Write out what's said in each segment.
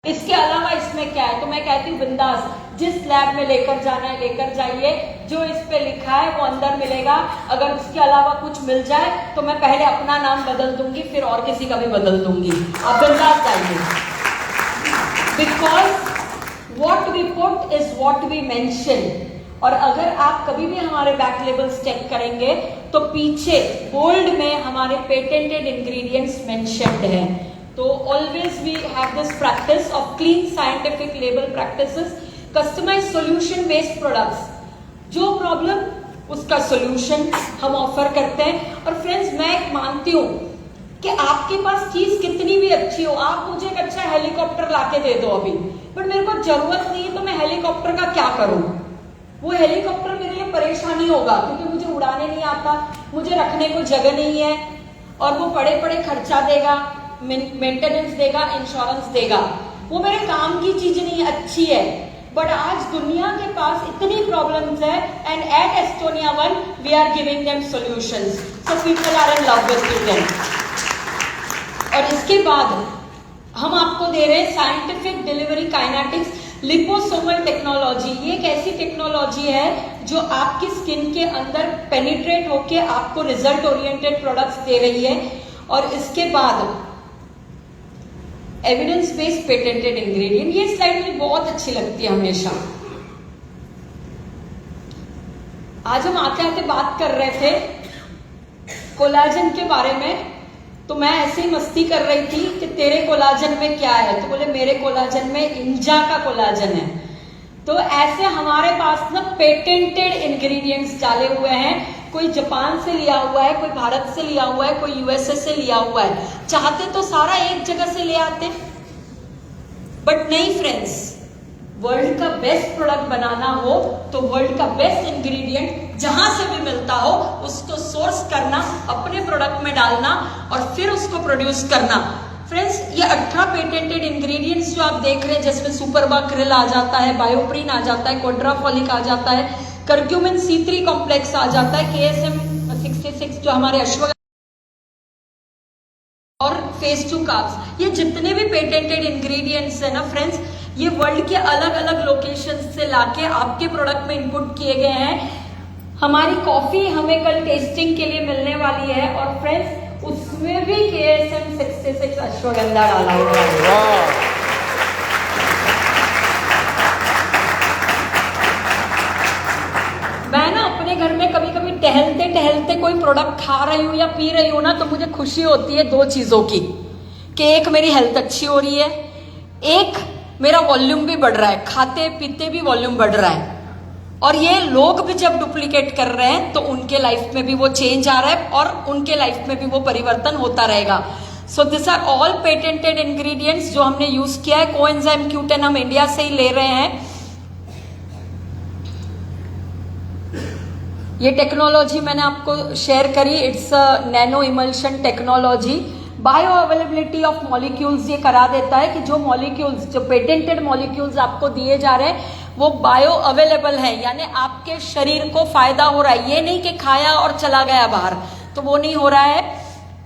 इसके अलावा इसमें क्या है, तो मैं कहती हूँ बिंदास, जिस लैब में लेकर जाना है लेकर जाइए, जो इस पे लिखा है वो अंदर मिलेगा। अगर इसके अलावा कुछ मिल जाए तो मैं पहले अपना नाम बदल दूंगी, फिर और किसी का भी बदल दूंगी। आप बिंदास जाइए, because what we put is what we mention. और अगर आप कभी भी हमारे बैक लेबल्स चेक करेंगे तो पीछे बोल्ड में हमारे पेटेंटेड इंग्रेडिएंट्स मेंशन्ड हैं। तो always we have this practice of clean scientific label practices, customise solution based products. जो प्रॉब्लम उसका सॉल्यूशन हम ऑफर करते हैं। और फ्रेंड्स, मैं एक मानती हूं कि आपके पास चीज कितनी भी अच्छी हो, आप मुझे एक अच्छा हेलीकॉप्टर लाके दे दो अभी, बट मेरे को जरूरत नहीं है, तो मैं हेलीकॉप्टर का क्या करूं? वो हेलीकॉप्टर मेरे लिए परेशानी होगा, क्योंकि मुझे उड़ाने नहीं आता, मुझे रखने को जगह नहीं है, और वो बड़े बड़े खर्चा देगा, मेंटेनेंस देगा, इंश्योरेंस देगा। वो मेरे काम की चीज नहीं, अच्छी है, बट आज दुनिया के पास इतनी प्रॉब्लम्स है, and at Estonia one we are giving them solutions, so people are in love with them. और इसके बाद हम आपको दे रहे हैं scientific delivery kinetics liposomal technology. ये एक ऐसी टेक्नोलॉजी है जो आपकी स्किन के अंदर पेनिट्रेट होके आपको रिजल्ट ओरिएंटेड प्रोडक्ट्स दे रही है। और इसके बाद एविडेंस बेस्ड पेटेंटेड इंग्रेडिएंट। ये स्लाइड मुझे बहुत अच्छी लगती है हमेशा। आज हम आते आते बात कर रहे थे कोलाजन के बारे में, तो मैं ऐसे ही मस्ती कर रही थी कि तेरे कोलाजन में क्या है, तो बोले मेरे कोलाजन में इंजा का कोलाजन है। तो ऐसे हमारे पास ना पेटेंटेड इंग्रेडिएंट्स डाले हुए हैं। कोई जापान से लिया हुआ है, कोई भारत से लिया हुआ है, कोई यूएसए से लिया हुआ है। चाहते तो सारा एक जगह से ले आते, बट नहीं फ्रेंड्स, वर्ल्ड का बेस्ट प्रोडक्ट बनाना हो तो वर्ल्ड का बेस्ट इंग्रेडिएंट जहां से भी मिलता हो उसको सोर्स करना, अपने प्रोडक्ट में डालना और फिर उसको प्रोड्यूस करना। फ्रेंड्स, ये 18 पेटेंटेड इंग्रेडिएंट्स जो आप देख रहे हैं, जिसमें सुपरबाक्रिल आ जाता है, बायोप्रीन आ जाता है, क्वाड्राफॉलिक आ जाता है, कर्क्यूमिन C3 कॉम्प्लेक्स आ जाता है, KSM 66 जो हमारे अश्वगंधा और फेस 2 कार्ब्स, ये जितने भी पेटेंटेड इंग्रेडिएंट्स है ना फ्रेंड्स, ये वर्ल्ड के अलग अलग लोकेशन से लाके आपके प्रोडक्ट में इनपुट किए गए हैं। हमारी कॉफी हमें कल टेस्टिंग के लिए मिलने वाली है, और फ्रेंड्स उसमें भी KSM 66 अश्वगंधा डाला हुआ है। मैं ना अपने घर में कभी कभी टहलते टहलते कोई प्रोडक्ट खा रही हूँ या पी रही हूँ ना, तो मुझे खुशी होती है 2 चीजों की, कि एक मेरी हेल्थ अच्छी हो रही है, एक मेरा वॉल्यूम भी बढ़ रहा है, खाते पीते भी वॉल्यूम बढ़ रहा है। और ये लोग भी जब डुप्लीकेट कर रहे हैं तो उनके लाइफ में भी वो चेंज आ रहा है और उनके लाइफ में भी वो परिवर्तन होता रहेगा। So this are all patented ingredients जो हमने यूज किया है। कोएंजाइम Q10 हम इंडिया से ही ले रहे हैं। ये टेक्नोलॉजी मैंने आपको शेयर करी, it's nano emulsion technology. Bio availability of molecules ये करा देता है कि जो मॉलिक्यूल्स, जो पेटेंटेड मॉलिक्यूल्स आपको दिए जा रहे हैं वो बायो अवेलेबल है, यानी आपके शरीर को फायदा हो रहा है। ये नहीं कि खाया और चला गया बाहर, तो वो नहीं हो रहा है।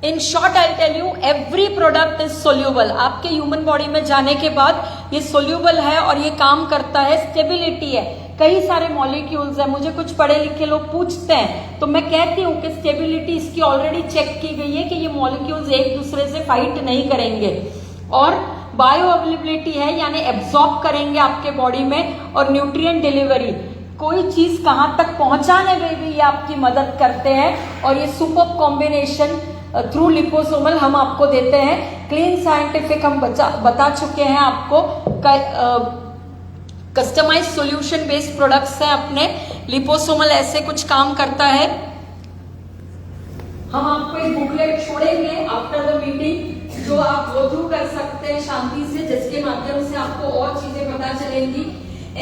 In short I tell you, every product is soluble. आपके ह्यूमन बॉडी में जाने के बाद ये सोल्यूबल है और ये काम करता है, स्टेबिलिटी है। कई सारे मॉलिक्यूल्स हैं, मुझे कुछ पढ़े लिखे लोग पूछते हैं, तो मैं कहती हूँ कि स्टेबिलिटी इसकी ऑलरेडी चेक की गई है कि ये मॉलिक्यूल्स एक दूसरे से फाइट नहीं करेंगे। और बायो अवेलेबिलिटी है, यानी एब्जॉर्ब करेंगे आपके बॉडी में। और न्यूट्रिएंट डिलीवरी, कोई चीज कहां तक पहुंचाने में भी ये आपकी मदद करते हैं। और ये सुपर कॉम्बिनेशन थ्रू लिपोसोमल हम आपको देते हैं। क्लीन साइंटिफिक हम बता चुके हैं आपको, कस्टमाइज सॉल्यूशन बेस्ड प्रोडक्ट्स हैं अपने। लिपोसोमल ऐसे कुछ काम करता है। हम आपको एक बुकलेट छोड़ेंगे आफ्टर द मीटिंग, जो आप गो थ्रू कर सकते हैं शांति से, जिसके माध्यम से आपको और चीजें पता चलेंगी।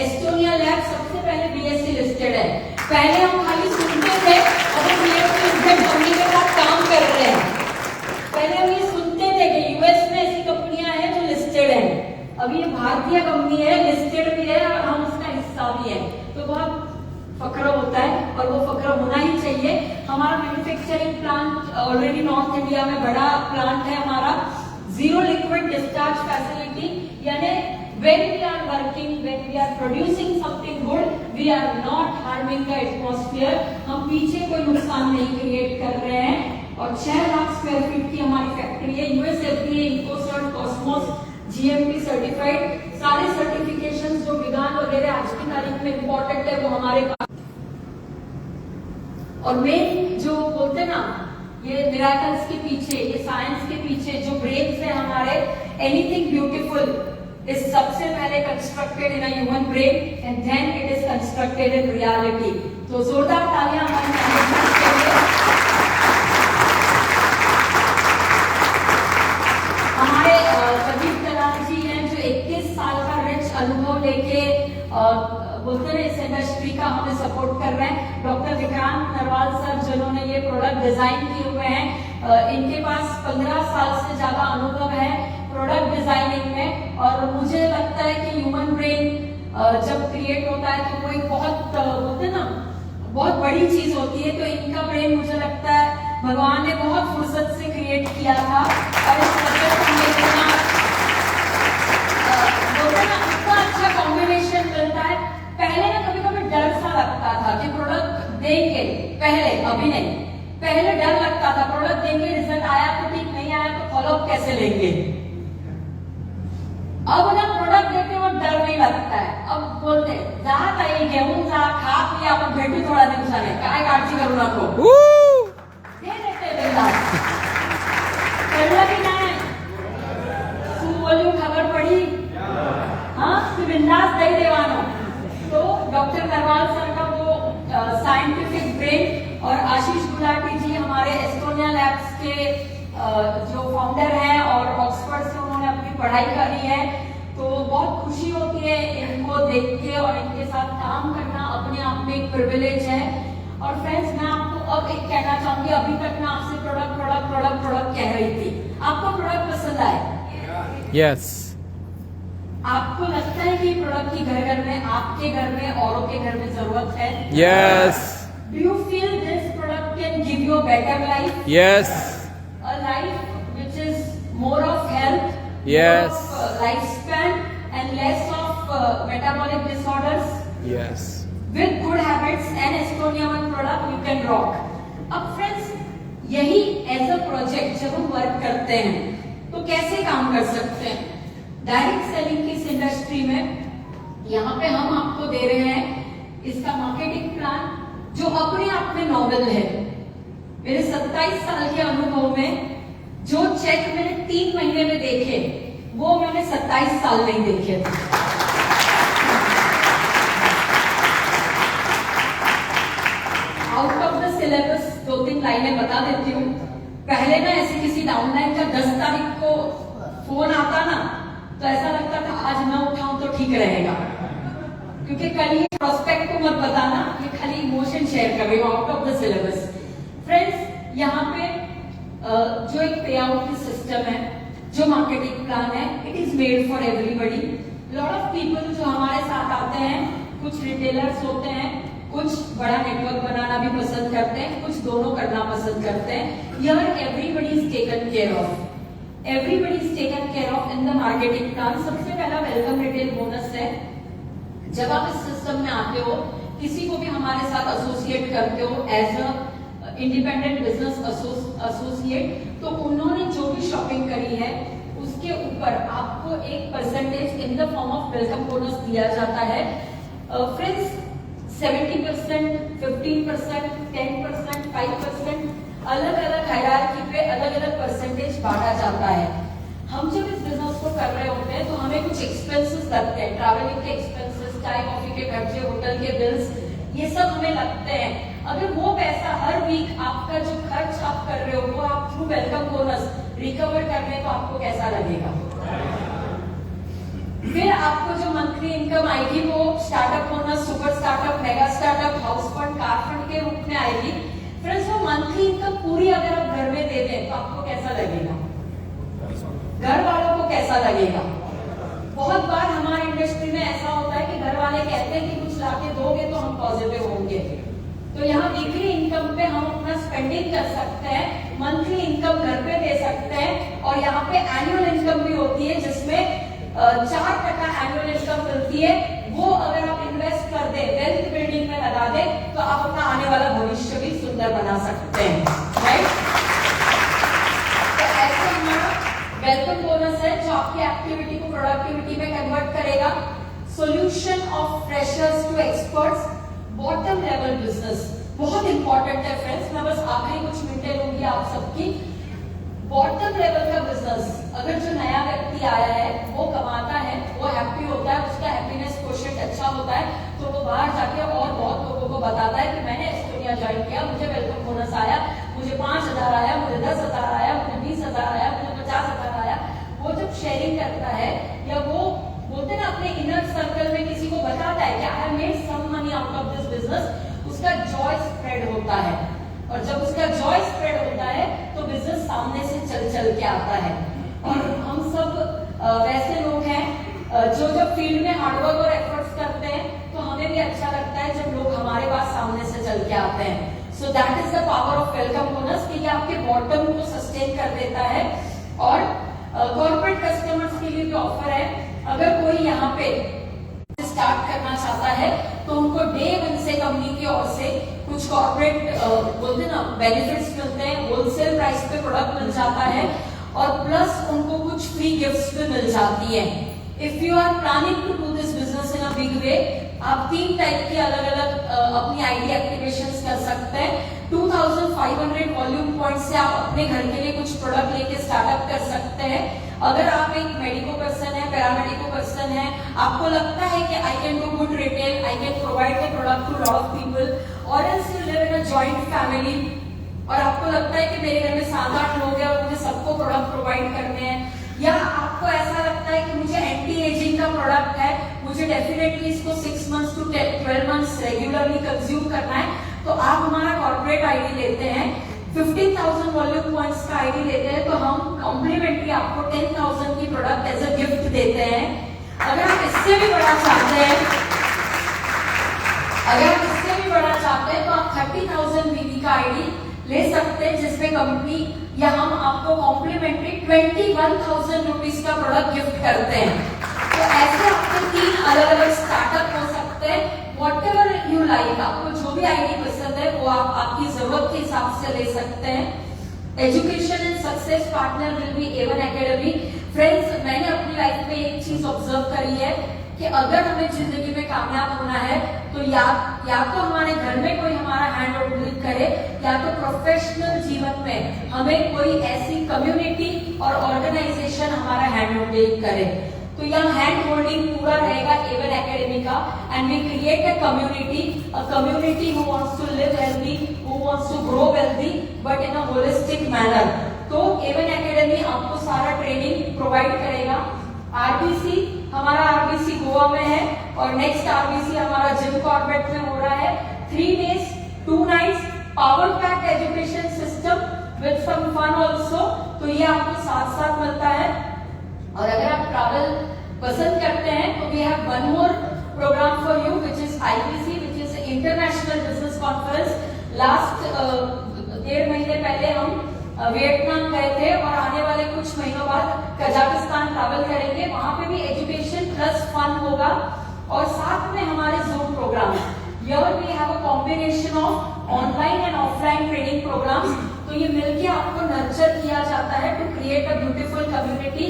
एस्टोनिया लैब सबसे पहले BSc लिस्टेड है। पहले हम खाली सुनते थे, अब हम BSc लिस्टेड कंपनी के साथ काम कर रहे हैं। पहले हम ये सुनते थे कि यूएस में ऐसी कंपनियां हैं जो लिस्टेड है, अभी ये भारतीय कंपनी है, लिस्टेड भी है और हम उसका हिस्सा भी है, तो बहुत फख्र होता है और वो फख्र होना ही चाहिए। हमारा manufacturing plant already north India में बड़ा प्लांट है हमारा। जीरो लिक्विड डिस्चार्ज फैसिलिटी, यानी when we are working, when we are producing something good, we are not harming the atmosphere. हम पीछे कोई नुकसान नहीं क्रिएट कर रहे हैं। और 6 लाख स्क्वायर फीट की हमारी फैक्ट्री है, यूएसएफडीए, इकोसर्ट, कॉस्मोस, जीएमपी सर्टिफाइड, सारे सर्टिफिकेशंस जो विज्ञान वगैरह आज की तारीख में इम्पोर्टेंट है वो हमारे पास। और मेन जो बोलते ना ये मिराकल्स के पीछे, ये साइंस के पीछे जो ब्रेन्स है हमारे, एनीथिंग ब्यूटीफुल इज सबसे पहले constructed in a human brain and then it is constructed in reality. तो जोरदार तालियां हमारे मैनेजमेंट के लिए। हमारे प्रदीप दलाल जी हैं जो 21 साल का रिच अनुभव लेके बोलते हैं इस इंडस्ट्री का हमें सपोर्ट कर रहे हैं। डॉक्टर विक्रांत नरवाल सर जिन्होंने ये प्रोडक्ट डिजाइन किए हुए हैं, इनके पास 15 साल से ज्यादा अनुभव है प्रोडक्ट डिजाइनिंग में। और मुझे लगता है कि ह्यूमन ब्रेन जब क्रिएट होता है तो वो एक बहुत बोलते हैं ना बहुत बड़ी चीज होती है। तो इनका ब्रेन मुझे लगता है भगवान ने बहुत फुर्सत से क्रिएट किया था और इस प्रोजेक्ट में इतना बोलते ना इतना अच्छा कॉम्बिनेशन मिलता है। पहले ना कभी कभी डर सा लगता था कि प्रोडक्ट देंगे, पहले अभी नहीं, पहले डर लगता था प्रोडक्ट देंगे, रिजल्ट आया तो ठीक, नहीं आया तो फॉलोअप कैसे लेंगे। अब ना प्रोडक्ट देते वक्त डर नहीं लगता है। अब बोलते जा ताई घेऊन जा, खा पिया आपण भेटू थोडा दिवसाने, काय काळजी करू नको, दे देते बिंदास। कळलं की नाही? શું બોલ્યું ખબર પડી? हाँ तो बिंदास दे देवानो। तो डॉक्टर नरवाल सर का वो साइंटिफिक ब्रेन और आशीष गुलाटी जी हमारे एस्टोनिया लैब्स के जो फाउंडर हैं और ऑक्सफोर्ड से उन्होंने अपनी पढ़ाई करी है। तो बहुत खुशी होती है इनको देख के और इनके साथ काम करना अपने आप में एक प्रिविलेज है। और फ्रेंड्स मैं आपको अब एक कहना चाहूंगी, अभी तक मैं आपसे प्रोडक्ट प्रोडक्ट प्रोडक्ट प्रोडक्ट कह रही थी, आपको प्रोडक्ट पसंद आए? यस। आपको लगता है कि प्रोडक्ट की घर घर में, आपके घर में, औरों के घर में जरूरत है? Yes. Do you feel this product can give you a better life? Yes. A life which is more of health, yes, more of lifespan and less of metabolic disorders. yes, with good habits and Estonia One product you can rock. अब friends यही as a project जब हम work करते हैं तो कैसे काम कर सकते हैं? डायरेक्ट सेलिंग की इस इंडस्ट्री में यहाँ पे हम आपको दे रहे हैं इसका मार्केटिंग प्लान जो अपने आप में नॉवेल है। मेरे 27 साल के अनुभव में जो चेक मैंने 3 महीने में देखे वो मैंने 27 साल नहीं देखे थे। आउट ऑफ द सिलेबस 2-3 लाइनें बता देती हूँ। पहले ना ऐसे किसी डाउनलाइन का 10 तारीख को फोन आता ना तो ऐसा लगता था आज ना उठाऊं तो ठीक रहेगा, क्योंकि कल ये प्रोस्पेक्ट को मत बताना, ये खाली इमोशन शेयर कर रही हूँ out of the syllabus. Friends यहाँ पे जो एक पे आउट की सिस्टम है, जो मार्केटिंग प्लान है, it is made for everybody. Lot of people जो हमारे साथ आते हैं, कुछ रिटेलर्स होते हैं, कुछ बड़ा नेटवर्क बनाना भी पसंद करते हैं, कुछ दोनों करना पसंद करते हैं। Here everybody is taken care of, everybody is taken care of in the marketing plan. सबसे पहला वेलकम रिटेल बोनस है। जब आप इस सिस्टम में आते हो, किसी को भी हमारे साथ एसोसिएट करते हो as a independent business associate, तो उन्होंने जो भी शॉपिंग करी है उसके ऊपर आपको 1% in the form of welcome bonus दिया जाता है। फ्रेंड्स 70%, 15%, 10%, 5% अलग अलग हायरार्की पे अलग अलग परसेंटेज बांटा जाता है। हम जब इस बिजनेस को कर रहे होते हैं तो हमें कुछ एक्सपेंसेस लगते हैं, ट्रैवलिंग के एक्सपेंसेस, चाय कॉफी के खर्चे, होटल के बिल्स, ये सब हमें लगते हैं। अगर वो पैसा हर वीक आपका जो खर्च आप कर रहे हो वो आप थ्रू वेलकम बोनस रिकवर कर रहे हैं तो आपको कैसा लगेगा? फिर आपको जो मंथली इनकम आएगी वो startup bonus, super startup, mega startup, house fund, car fund के रूप में आएगी। फ्रेंड्स वो मंथली इनकम पूरी अगर आप घर में दे दें तो आपको कैसा लगेगा? घर वालों को कैसा लगेगा? बहुत बार हमारी इंडस्ट्री में ऐसा होता है कि घर वाले कहते हैं कि कुछ लाके दोगे तो हम पॉजिटिव होंगे। तो यहाँ वीकली इनकम पे हम अपना स्पेंडिंग कर सकते हैं, मंथली इनकम घर पे दे सकते हैं, और यहाँ पे एनुअल इनकम भी होती है जिसमें 4% एनुअल इनकम मिलती है, वो अगर आप इन्वेस्ट कर दे, वेल्थ बिल्डिंग में लगा दे, तो आप अपना आने वाला भविष्य भी सुंदर बना सकते हैं, राइट। तो ऐसे हमारा वेलकम बोनस है जो आपकी एक्टिविटी को प्रोडक्टिविटी में कन्वर्ट करेगा। Solution of freshers to experts, bottom level business बहुत इंपॉर्टेंट है फ्रेंड्स। मैं बस आखिरी कुछ मिनटें लूंगी आप सबकी। बॉटम लेवल का बिजनेस, अगर जो नया व्यक्ति आया है वो कमाता है, वो हैप्पी होता है, उसका हैप्पीनेस कोशेंट अच्छा होता है, तो वो बाहर जाके और बहुत लोगों को बताता है कि मैंने एस्टोनिया ज्वाइन किया, मुझे वेलकम बोनस आया, मुझे 5,000 आया, मुझे 10,000 आया, मुझे 20,000 आया, मुझे 50,000 आया। वो जब शेयरिंग करता है या वो बोलते ना अपने इनर सर्कल में किसी को बताता है कि I have made some money out of this business, उसका जॉय स्प्रेड होता है। और जब उसका जॉय स्प्रेड होता है तो बिजनेस सामने से चल चल के आता है। और हम सब वैसे लोग हैं जो जब फील्ड में हार्डवर्क और एफर्ट्स करते हैं तो हमें भी अच्छा लगता है जब लोग हमारे पास सामने से चल के आते हैं। So that is the power of welcome bonus कि ये आपके बॉटम को सस्टेन कर देता है। और कॉर्पोरेट कस्टमर्स के लिए भी ऑफर है, अगर कोई यहाँ पे स्टार्ट करना चाहता है तो उनको डे 1 से कंपनी की ओर से कुछ कॉर्पोरेट बोलते ना बेनिफिट्स मिलते हैं, होलसेल प्राइस पे प्रोडक्ट मिल जाता है और प्लस उनको कुछ फ्री गिफ्ट्स भी मिल जाती है। If you are planning to do this business in a big way, आप 3 टाइप की अलग अलग अपनी आईडी एक्टिवेशंस कर सकते हैं। 2500 वॉल्यूम पॉइंट से आप अपने घर के लिए कुछ प्रोडक्ट लेके स्टार्टअप कर सकते हैं। अगर आप एक मेडिको पर्सन है, पैरामेडिको पर्सन है, आपको लगता है कि I can do good retail, I can provide the product to lot of people, or else you live in a joint family और आपको लगता है कि मेरे घर में 7-8 लोग हैं और मुझे सबको प्रोडक्ट प्रोवाइड करने हैं, या आपको ऐसा लगता है कि मुझे एंटी एजिंग का प्रोडक्ट है, मुझे डेफिनेटली इसको 6 मंथ्स टू 12 मंथ्स रेगुलरली कंज्यूम करना है, तो आप हमारा कॉर्पोरेट आईडी लेते हैं, 15,000 वॉल्यूम पॉइंट्स का आईडी लेते हैं, तो हम कॉम्प्लीमेंट्री आपको 10,000 की प्रोडक्ट एज अ गिफ्ट देते हैं। अगर आप इससे भी बड़ा चाहते हैं, तो आप 30,000 बीबी का आईडी ले सकते हैं जिसमें कंपनी या हम आपको कॉम्प्लीमेंट्री 21,000 रुपीज का प्रोडक्ट गिफ्ट करते हैं। तो ऐसे आपके 3 अलग अलग स्टार्टअप हो सकते हैं। Whatever you like, आपको जो भी आईडी पसंद है वो आप आपकी जरूरत के हिसाब से ले सकते हैं। Education and success partner will be Avon academy. Friends, मैंने अपनी लाइफ में एक चीज ऑब्जर्व करी है कि अगर हमें जिंदगी में कामयाब होना है तो या तो हमारे घर में कोई हमारा हैंड होल्डिंग करे, या तो प्रोफेशनल जीवन में हमें कोई ऐसी कम्युनिटी और ऑर्गेनाइजेशन हमारा हैंड होल्डिंग करे। तो यहाँ हैंड होल्डिंग पूरा रहेगा एवन एकेडमी का, and we create a community who wants to live healthy, who wants to grow wealthy but in a holistic manner. तो एवन एकेडमी आपको सारा ट्रेनिंग प्रोवाइड करेगा। आरबीसी, हमारा आरबीसी गोवा में है और नेक्स्ट आरबीसी हमारा जिम कॉर्बेट में हो रहा है। 3 days 2 nights power pack education system with some fun also, तो ये आपको साथ साथ मिलता है। और अगर आप ट्रैवल पसंद करते हैं तो we have one more program for you which is IBC, which is international business conference. Last 1.5 महीने पहले हम वियतनाम गए थे और आने वाले कुछ महीनों बाद कजाकिस्तान ट्रैवल करेंगे। वहां पे भी एजुकेशन प्लस फन होगा और साथ में हमारे zoom program. Here we have a combination of online and offline training programs. तो ये मिलके आपको नर्चर किया जाता है to create a beautiful community.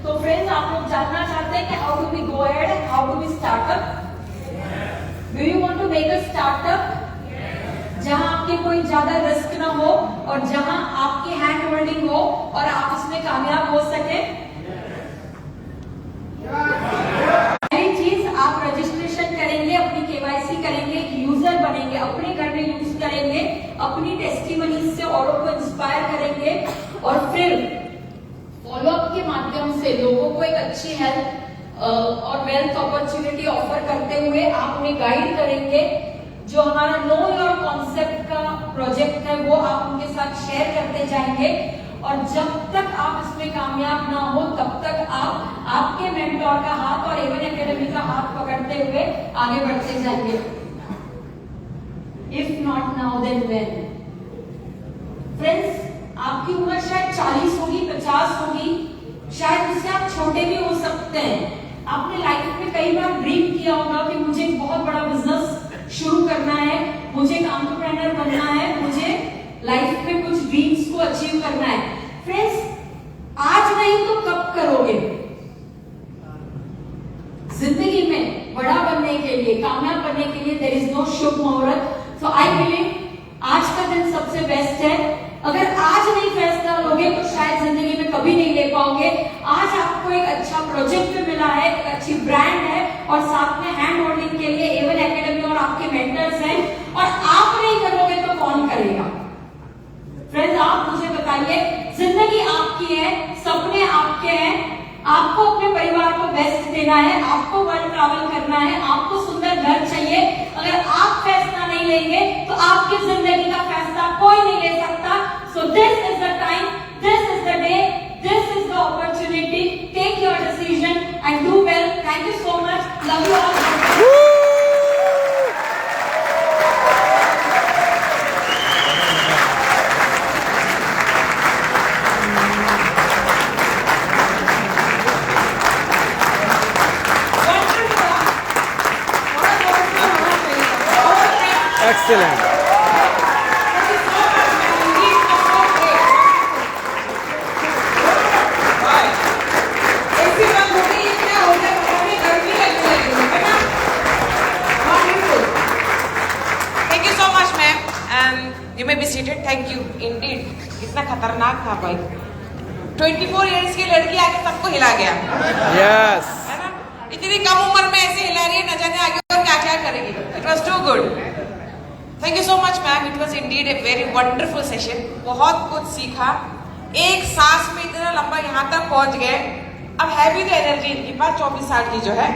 तो फ्रेंड्स, आप लोग जानना चाहते हैं कि how do we go ahead and how do we startup? Do you want to make a startup जहां आपके कोई ज्यादा रिस्क ना हो और जहां आपकी हैंड होल्डिंग हो और आप इसमें कामयाब हो सके? पहली चीज, आप रजिस्ट्रेशन करेंगे, अपनी केवाईसी करेंगे, यूजर बनेंगे, अपने घर में यूज करेंगे, अपनी टेस्टिमनी से औरों को इंस्पायर करेंगे और फिर फॉलोअप के माध्यम से लोगों को एक अच्छी हेल्थ और वेल्थ अपॉर्चुनिटी ऑफर करते हुए आप उन्हें गाइड करेंगे। जो हमारा नो योर कॉन्सेप्ट का प्रोजेक्ट है वो आप उनके साथ शेयर करते जाएंगे और जब तक आप इसमें कामयाब ना हो तब तक आप आपके मेंटोर का हाथ और एवन एकेडमी का हाथ पकड़ते हुए आगे बढ़ते जाएंगे। If not now then when? Friends, आपकी उम्र शायद 40 होगी, 50 होगी, शायद उससे आप छोटे भी हो सकते हैं। आपने लाइफ में कई बार ड्रीम किया होगा कि मुझे एक बहुत बड़ा बिजनेस शुरू करना है, मुझे एक एंटरप्रेन्योर बनना है, मुझे लाइफ में कुछ ड्रीम्स को अचीव करना है। फ्रेंड्स, आज नहीं तो कब करोगे? जिंदगी में बड़ा बनने के लिए, कामयाब बनने के लिए देयर इज नो शुभ मुहूर्त। सो आई बिलीव आज का दिन सबसे बेस्ट है। अगर आज नहीं फैसला लोगे तो शायद जिंदगी में कभी नहीं ले पाओगे। आज आपको एक अच्छा प्रोजेक्ट भी मिला है, एक अच्छी ब्रांड है और साथ में हैंड होल्डिंग के लिए एवन एकेडमी और आपके मेंटर्स हैं, और आप नहीं करोगे तो कौन करेगा? फ्रेंड्स, आप मुझे बताइए, जिंदगी आपकी है, सपने आपके हैं, आपको अपने परिवार को बेस्ट देना है, आपको वर्ल्ड ट्रैवल करना है, आपको सुंदर घर चाहिए। अगर आप फैसला नहीं लेंगे तो आपकी जिंदगी का फैसला कोई नहीं ले सकता। So this is the time, this is the day, this is the opportunity. Take your decision and do well. Thank you so much, love you all. Excellent. Thank you so much, ma'am. And you may be seated. Thank you indeed. कितना खतरनाक था भाई। 24 years की लड़की आके सबको हिला गया, Yes. है ना? इतनी कम उम्र में ऐसे हिला रही है, न जाने आगे और क्या क्या करेगी। It was too good. Thank you so much, ma'am. It was indeed a very wonderful session. बहुत कुछ सीखा। एक सांस में इतना लंबा यहाँ तक पहुंच गए। अब है भी तो एनर्जी इनके पास 24 साल की जो है।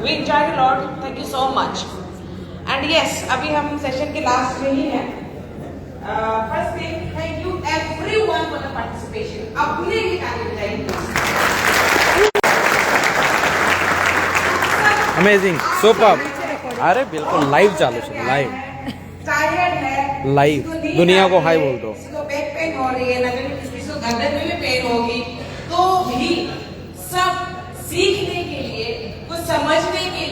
We enjoyed a lot. Thank you so much. And yes, अभी हम सेशन के लास्ट में ही हैं। First thing, thank you everyone for the participation. अपने लिए ताली बजाइए। Amazing. Superb. अरे बिल्कुल लाइव चालू है, लाइव टायर्ड है, लाइव किसी को नींद दुनिया आ को रही हाई है, बोल दो। किसी को बैक पेन हो रही है, ना जाने किसी को गर्दन में भी पेन होगी, तो भी सब सीखने के लिए, कुछ समझने के लिए